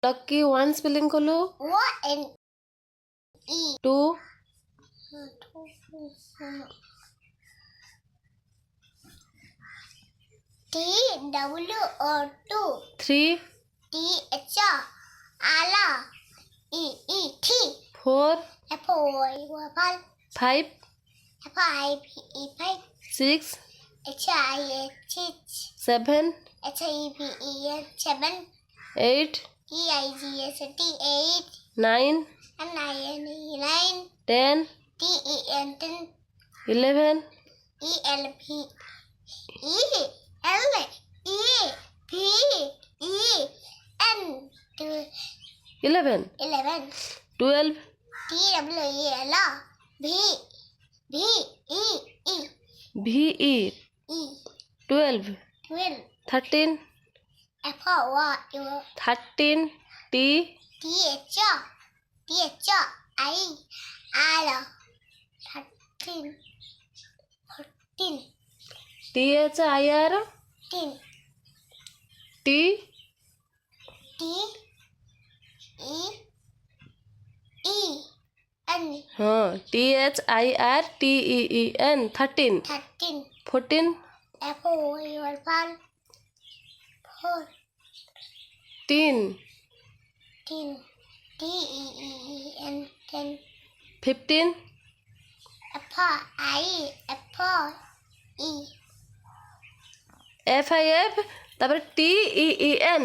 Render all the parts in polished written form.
lucky one spelling कलो two TWO three THALA EET four FOR five FIVE six HIH seven SEVEN eight EIGST 9 9 10 TEN 11 ELP ELEVEN 11 12 TWEL VE 12 13 13 T THIR T हाँ THIRTEEN 13 14 teen 15 FIF তারপরে TEEN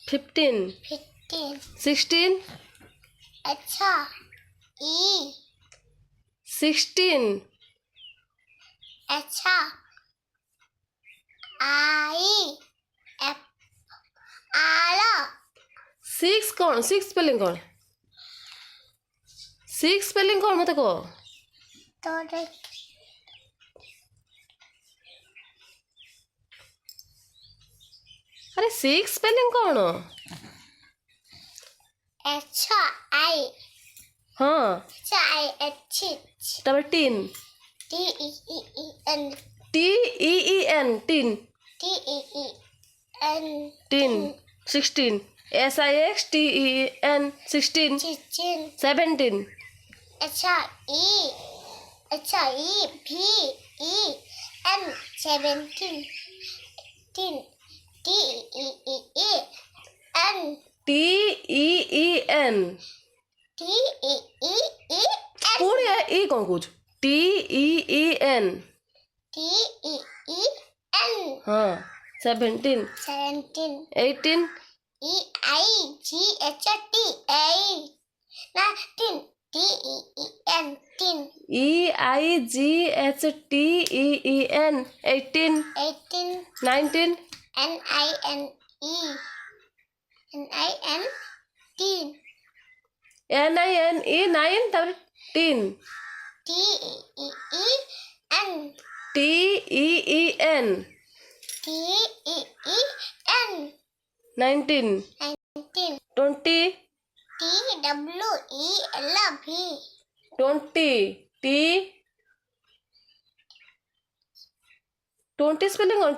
15 16 16 six कौन six spelling कौन six spelling कौन मत को अरे six spelling कौन हाँ तब tin TEEN tin tin 16 SIXTEN 16 17 TEEN पूरी ई कौन कुछ TEEN हाँ 17 18 EIGHTEEN 18 19 NINE 9 तब टीन TEEN 19 20 20 स्पेलिंग कौन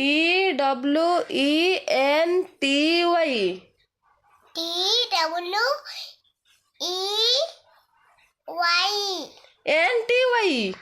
TWEN NTY